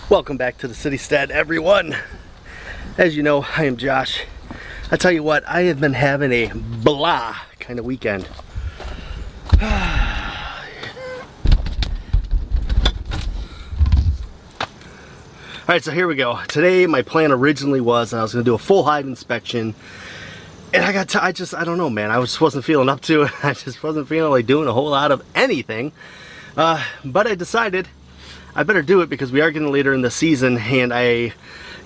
Welcome back to the Citystead, everyone. As you know, I am Josh. I tell you what, I have been having a blah kind of weekend. Alright, so here we go. Today my plan originally was I was going to do a full hive inspection. And I don't know, man. I just wasn't feeling up to it. I just wasn't feeling like doing a whole lot of anything. But I decided I better do it because we are getting later in the season and I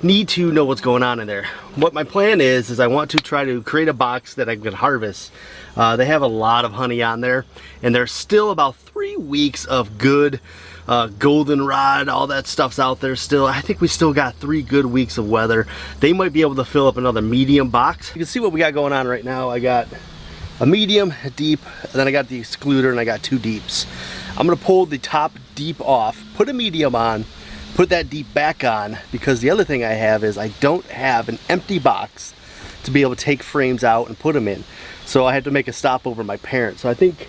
need to know what's going on in there. What my plan is I want to try to create a box that I can harvest. They have a lot of honey on there and there's still about 3 weeks of good goldenrod, all that stuff's out there still. I think we still got 3 good weeks of weather. They might be able to fill up another medium box. You can see what we got going on right now. I got a medium, a deep, and then I got the excluder and I got 2 deeps. I'm gonna pull the top deep off, put a medium on, put that deep back on, because the other thing I have is I don't have an empty box to be able to take frames out and put them in. So I had to make a stop over my parents. So I think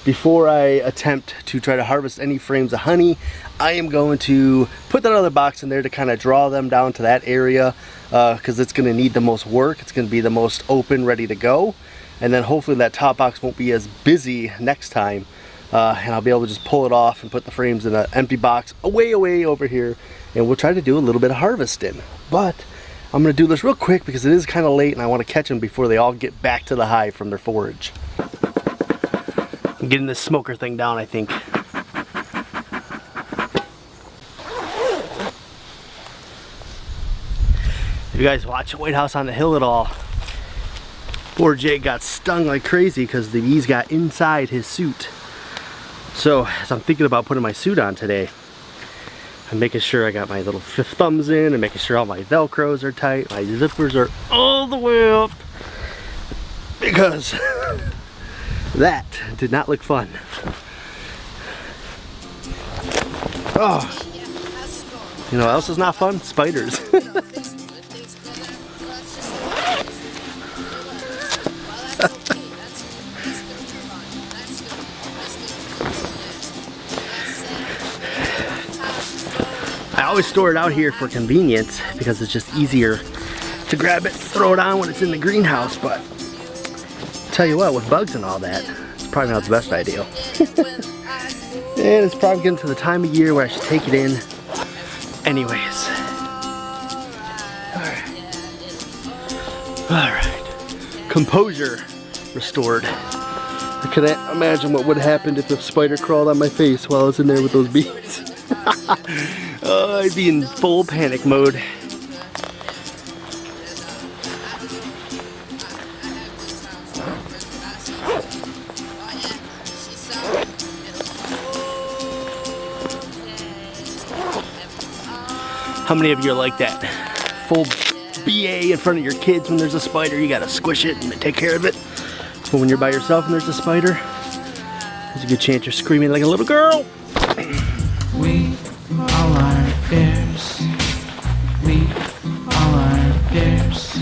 before I attempt to try to harvest any frames of honey, I am going to put that other box in there to kind of draw them down to that area because it's going to need the most work. It's going to be the most open, ready to go. And then hopefully that top box won't be as busy next time. And I'll be able to just pull it off and put the frames in an empty box away over here. And we'll try to do a little bit of harvesting. But I'm going to do this real quick because it is kind of late and I want to catch them before they all get back to the hive from their forage. I'm getting this smoker thing down, I think. If you guys watch White House on the Hill at all, poor Jake got stung like crazy because the bees got inside his suit. So as I'm thinking about putting my suit on today, I'm making sure I got my little thumbs in and making sure all my velcros are tight, my zippers are all the way up, because that did not look fun. Oh, you know what else is not fun? Spiders. I always store it out here for convenience because it's just easier to grab it, throw it on when it's in the greenhouse, but tell you what, with bugs and all that, it's probably not the best idea. And it's probably getting to the time of year where I should take it in anyways. Alright. Composure restored. I can't imagine what would have happened if a spider crawled on my face while I was in there with those bees. I'd be in full panic mode. How many of you are like that? Full BA in front of your kids when there's a spider, you gotta squish it and take care of it. But when you're by yourself and there's a spider, there's a good chance you're screaming like a little girl. We all are bears. We all are bears.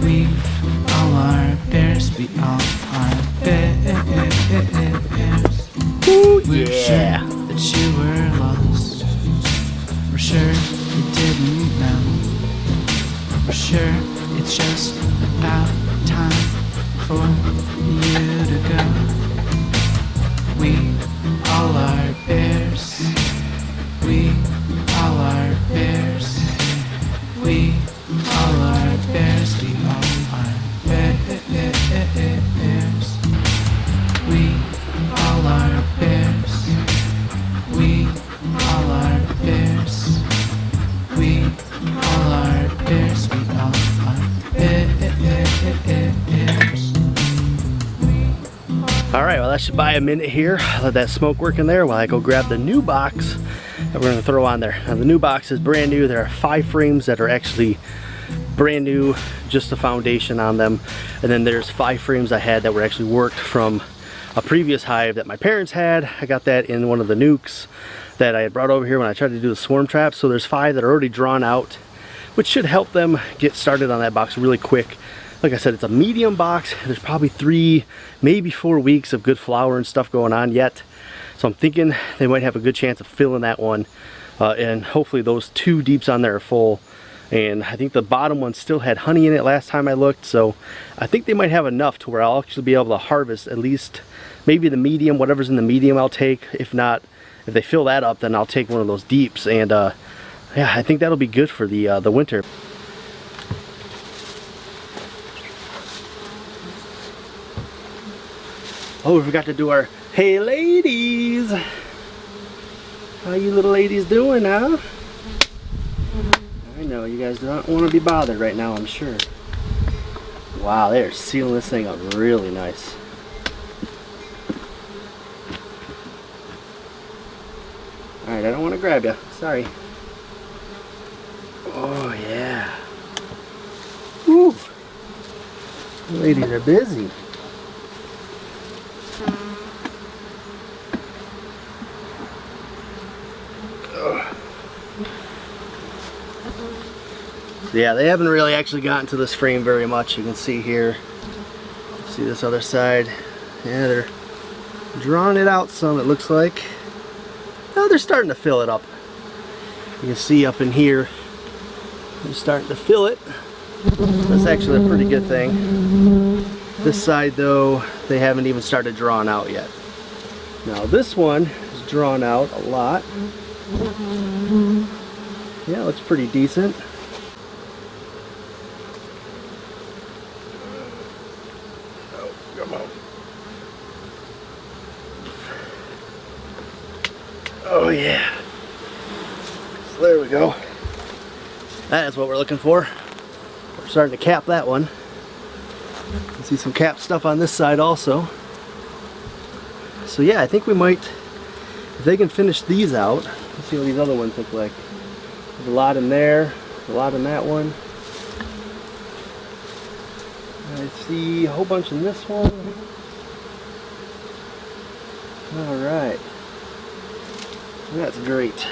We all are bears. We all are bears. Ooh, We're yeah. sure that you were lost. We're sure you didn't know. We're sure it's just about time for you to go. We all are bears. We all are bears. We all are bears. We all are bears. We all are bears. We all are bears. We all are bears. We all are bears. Alright, well that should buy a minute here. Let that smoke work in there while I go grab the new box that we're going to throw on there. Now the new box is brand new. There are 5 frames that are actually brand new, just the foundation on them. And then there's 5 frames I had that were actually worked from a previous hive that my parents had. I got that in one of the nukes that I had brought over here when I tried to do the swarm trap. So there's 5 that are already drawn out, which should help them get started on that box really quick. Like I said, it's a medium box. There's probably 3, maybe 4 weeks of good flower and stuff going on yet. So I'm thinking they might have a good chance of filling that one and hopefully those 2 deeps on there are full. And I think the bottom one still had honey in it last time I looked, so I think they might have enough to where I'll actually be able to harvest at least maybe the medium. Whatever's in the medium I'll take. If not, if they fill that up, then I'll take one of those deeps. And yeah, I think that'll be good for the winter. Oh, we forgot to do our hey ladies. How you little ladies doing, huh? I know you guys don't want to be bothered right now, I'm sure. Wow, they're sealing this thing up really nice. Alright, I don't want to grab you. Sorry. Oh, yeah. Woo! Ladies are busy. So yeah, they haven't really actually gotten to this frame very much. You can see here. See this other side. Yeah, they're drawing it out some, it looks like. Oh, they're starting to fill it up. You can see up in here, they're starting to fill it. That's actually a pretty good thing. This side though, they haven't even started drawing out yet. Now this one is drawn out a lot. Yeah, it looks pretty decent. Oh, come on. Oh yeah. So there we go. That is what we're looking for. We're starting to cap that one. You can see some cap stuff on this side also. So yeah, I think we might, if they can finish these out, let's see what these other ones look like. There's a lot in there, a lot in that one. I see a whole bunch in this one. Alright. That's great.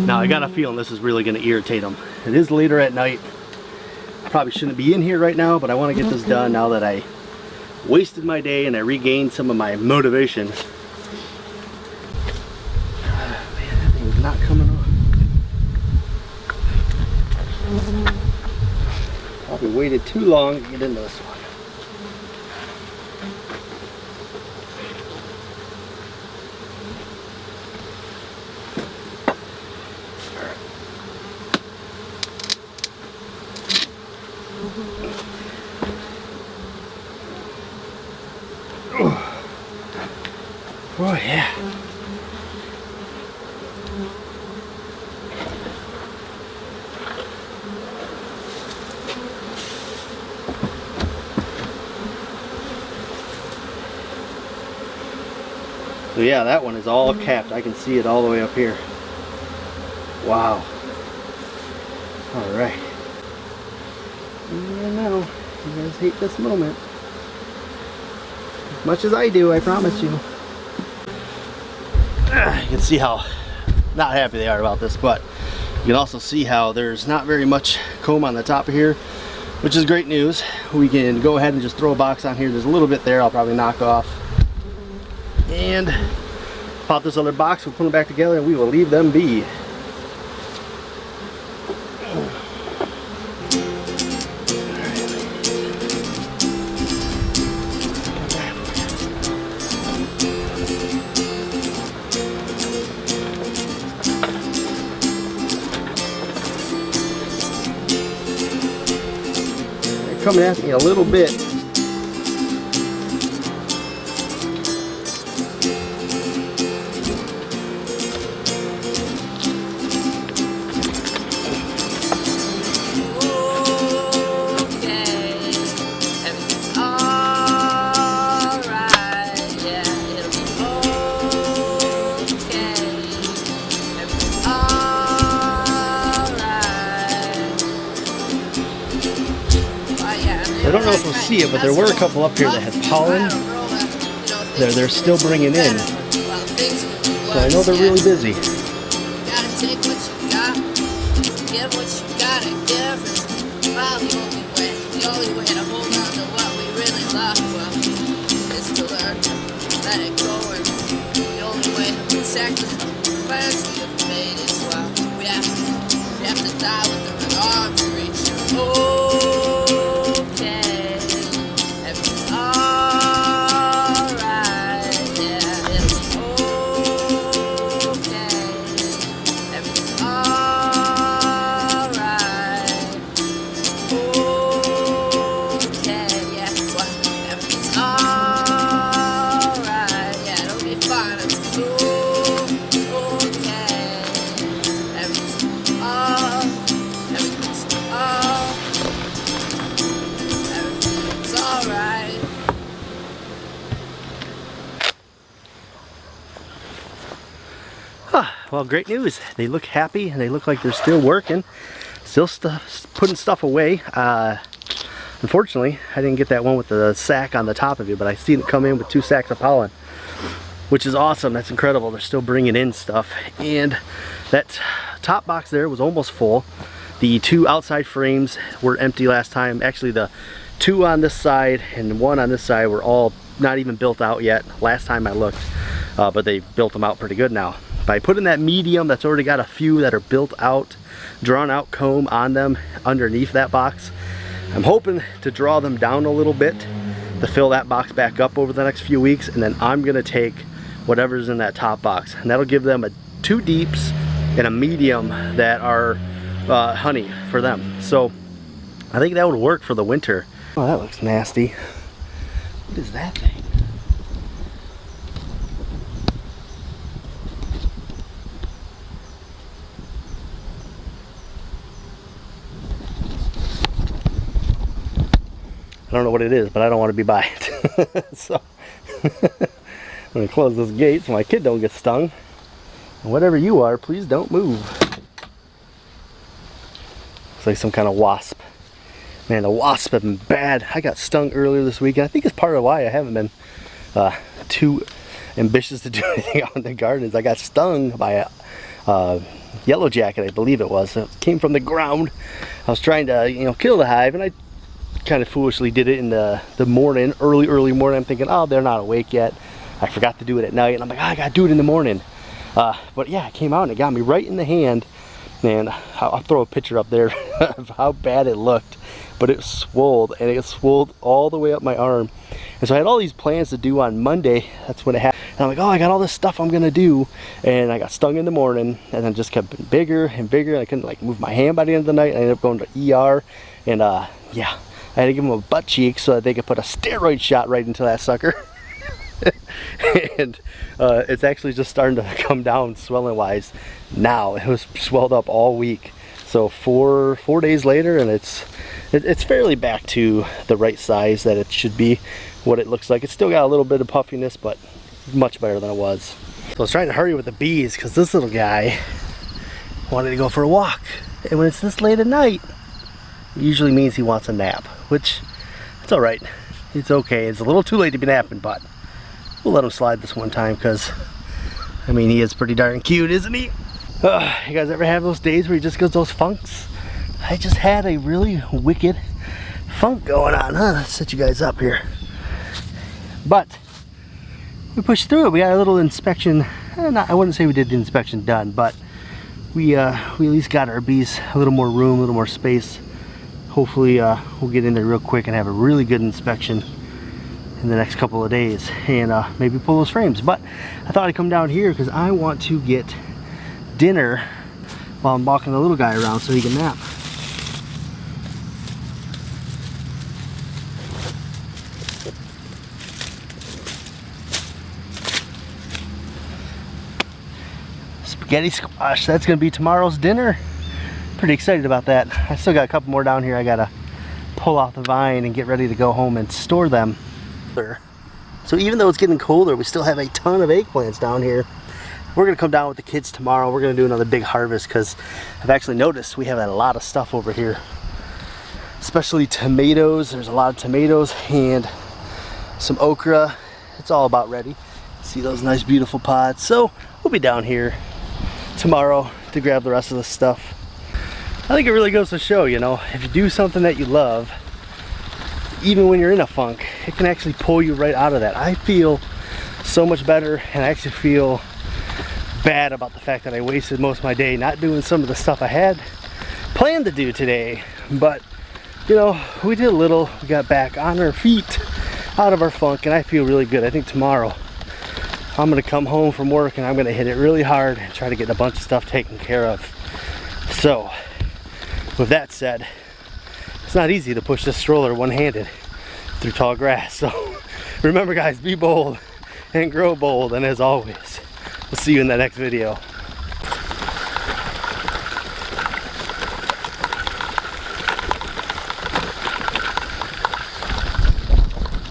Now I got a feeling this is really going to irritate them. It is later at night. Probably shouldn't be in here right now, but I want to get this done now that I wasted my day and I regained some of my motivation. Man, that thing's not coming on. Probably waited too long to get into this one. Oh yeah. So yeah, that one is all capped. I can see it all the way up here. Wow. All right. I know, you guys hate this moment. As much as I do, I promise you. You can see how not happy they are about this, but you can also see how there's not very much comb on the top of here, which is great news. We can go ahead and just throw a box on here. There's a little bit there I'll probably knock off. And pop this other box, we'll put them back together, and we will leave them be. Coming at me a little bit. I don't know if we'll see it, but there were a couple up here that had pollen. They're still bringing in. so I know they're really busy. Gotta take what you got, give what you gotta give. Well, the only way to hold on to what we really love, well, is to learn to let it go. And the only way to protect the plans we have made is, well, we have to die with the arms to reach you. Okay, everything's alright, yeah, it's okay, everything's alright, okay, yeah, well, everything's alright, yeah, it'll be fine, it's okay, everything's alright. Well, great news. They look happy and they look like they're still working, still putting stuff away. Unfortunately, I didn't get that one with the sack on the top of it, but I seen it come in with 2 sacks of pollen, which is awesome. That's incredible. They're still bringing in stuff. And that top box there was almost full. The 2 outside frames were empty last time. Actually, the 2 on this side and 1 on this side were all not even built out yet last time I looked, but they built them out pretty good now. By putting that medium that's already got a few that are built out, drawn out comb on them underneath that box, I'm hoping to draw them down a little bit to fill that box back up over the next few weeks, and then I'm gonna take whatever's in that top box, and that'll give them 2 deeps and a medium that are honey for them. So I think that would work for the winter. Oh, that looks nasty. What is that thing? I don't know what it is, but I don't want to be by it. So I'm going to close this gate so my kid don't get stung. And whatever you are, please don't move. It's like some kind of wasp. Man, the wasps have been bad. I got stung earlier this week, and I think it's part of why I haven't been too ambitious to do anything out in the garden. Is I got stung by a yellow jacket, I believe it was. It came from the ground. I was trying to, kill the hive, and I kind of foolishly did it in the morning, early morning. I'm thinking, oh, they're not awake yet. I forgot to do it at night, and I'm like, oh, I gotta do it in the morning. But yeah, it came out and it got me right in the hand. Man, I'll throw a picture up there of how bad it looked. But it swelled, and it swelled all the way up my arm. And so I had all these plans to do on Monday. That's when it happened. And I'm like, oh, I got all this stuff I'm gonna do. And I got stung in the morning, and then just kept getting bigger and bigger. And I couldn't like move my hand by the end of the night. I ended up going to ER, and yeah, I had to give them a butt cheek so that they could put a steroid shot right into that sucker. And it's actually just starting to come down swelling wise now. It was swelled up all week. So four days later, and it's fairly back to the right size that it should be, what it looks like. It's still got a little bit of puffiness, but much better than it was. So I was trying to hurry with the bees because this little guy wanted to go for a walk. And when it's this late at night, it usually means he wants a nap, which it's all right. It's okay. It's a little too late to be napping, but we'll let him slide this one time because, I mean, he is pretty darn cute, isn't he? You guys ever have those days where he just goes those funks? I just had a really wicked funk going on, huh? Let's set you guys up here. But we pushed through it. We got a little inspection. I wouldn't say we did the inspection done, but we at least got our bees a little more room, a little more space. Hopefully we'll get in there real quick and have a really good inspection in the next couple of days, and maybe pull those frames. But I thought I'd come down here because I want to get dinner while I'm walking the little guy around so he can nap. Spaghetti squash, that's gonna be tomorrow's dinner. Pretty excited about that. I still got a couple more down here I gotta pull off the vine and get ready to go home and store them. So even though it's getting colder, we still have a ton of eggplants down here. We're gonna come down with the kids tomorrow. We're gonna do another big harvest because I've actually noticed we have a lot of stuff over here, especially tomatoes. There's a lot of tomatoes and some okra. It's all about ready. See those nice beautiful pods. So we'll be down here tomorrow to grab the rest of the stuff. I think it really goes to show, you know, if you do something that you love, even when you're in a funk, it can actually pull you right out of that. I feel so much better, and I actually feel bad about the fact that I wasted most of my day not doing some of the stuff I had planned to do today. But you know, we did a little, we got back on our feet out of our funk, and I feel really good. I think tomorrow I'm gonna come home from work and I'm gonna hit it really hard and try to get a bunch of stuff taken care of. So with that said, it's not easy to push this stroller one-handed through tall grass. So remember guys, be bold and grow bold, and as always, we'll see you in the next video.